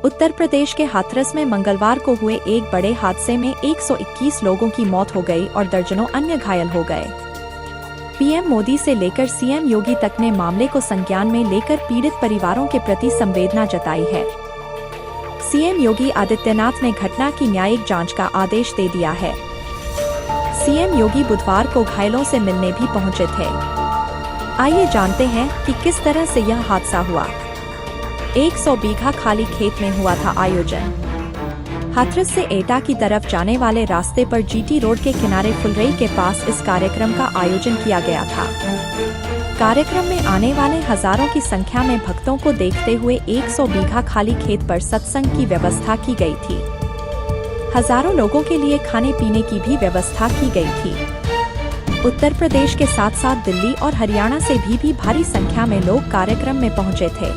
उत्तर प्रदेश के हाथरस में मंगलवार को हुए एक बड़े हादसे में 121 लोगों की मौत हो गई और दर्जनों अन्य घायल हो गए। पीएम मोदी से लेकर सीएम योगी तक ने मामले को संज्ञान में लेकर पीड़ित परिवारों के प्रति संवेदना जताई है। सीएम योगी आदित्यनाथ ने घटना की न्यायिक जांच का आदेश दे दिया है। सीएम योगी बुधवार को घायलों से मिलने भी पहुंचे थे। आइए जानते हैं कि किस तरह से यह हादसा हुआ। 100 बीघा खाली खेत में हुआ था आयोजन। हाथरस से एटा की तरफ जाने वाले रास्ते पर जीटी रोड के किनारे फुलरई के पास इस कार्यक्रम का आयोजन किया गया था। कार्यक्रम में आने वाले हजारों की संख्या में भक्तों को देखते हुए 100 बीघा खाली खेत पर सत्संग की व्यवस्था की गई थी। हजारों लोगों के लिए खाने पीने की भी व्यवस्था की गई थी। उत्तर प्रदेश के साथ साथ दिल्ली और हरियाणा से भी भारी संख्या में लोग कार्यक्रम में पहुंचे थे।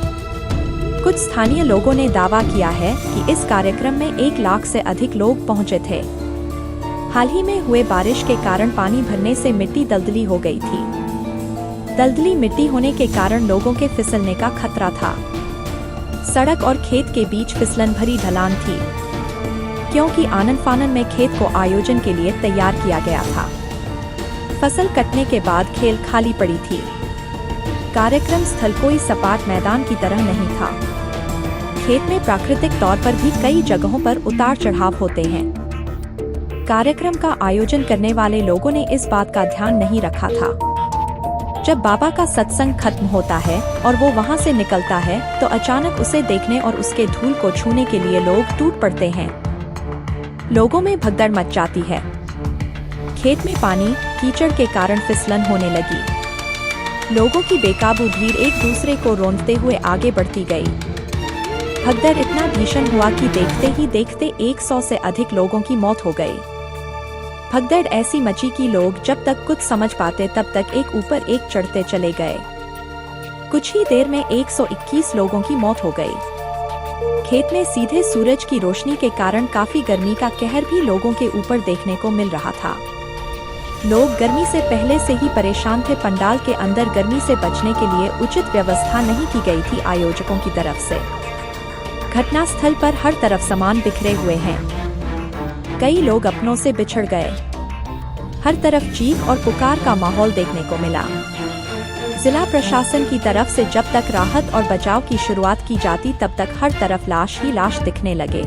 कुछ स्थानीय लोगों ने दावा किया है कि इस कार्यक्रम में 1 लाख से अधिक लोग पहुंचे थे। हाल ही में हुए बारिश के कारण पानी भरने से मिट्टी दलदली हो गई थी। दलदली मिट्टी होने के कारण लोगों के फिसलने का खतरा था। सड़क और खेत के बीच फिसलन भरी ढलान थी, क्योंकि आनन फानन में खेत को आयोजन के लिए तैयार किया गया था। फसल कटने के बाद खेल खाली पड़ी थी। कार्यक्रम स्थल कोई सपाट मैदान की तरह नहीं था। खेत में प्राकृतिक तौर पर भी कई जगहों पर उतार चढ़ाव होते हैं। कार्यक्रम का आयोजन करने वाले लोगों ने इस बात का ध्यान नहीं रखा था। जब बाबा का सत्संग खत्म होता है और वो वहां से निकलता है तो अचानक उसे देखने और उसके धूल को छूने के लिए लोग टूट पड़ते हैं। लोगों में भगदड़ मच जाती है। खेत में पानी कीचड़ के कारण फिसलन होने लगी। लोगों की बेकाबू भीड़ एक दूसरे को रौंदते हुए आगे बढ़ती गई। भगदड़ इतना भीषण हुआ कि देखते ही देखते 100 से अधिक लोगों की मौत हो गई। भगदड़ ऐसी मची कि लोग जब तक कुछ समझ पाते तब तक एक ऊपर एक चढ़ते चले गए। कुछ ही देर में 121 लोगों की मौत हो गई। खेत में सीधे सूरज की रोशनी के कारण काफी गर्मी का कहर भी लोगों के ऊपर देखने को मिल रहा था। लोग गर्मी से पहले से ही परेशान थे। पंडाल के अंदर गर्मी से बचने के लिए उचित व्यवस्था नहीं की गई थी आयोजकों की तरफ से। घटना स्थल पर हर तरफ सामान बिखरे हुए हैं। कई लोग अपनों से बिछड़ गए। हर तरफ चीख और पुकार का माहौल देखने को मिला। जिला प्रशासन की तरफ से जब तक राहत और बचाव की शुरुआत की जाती तब तक हर तरफ लाश ही लाश दिखने लगे।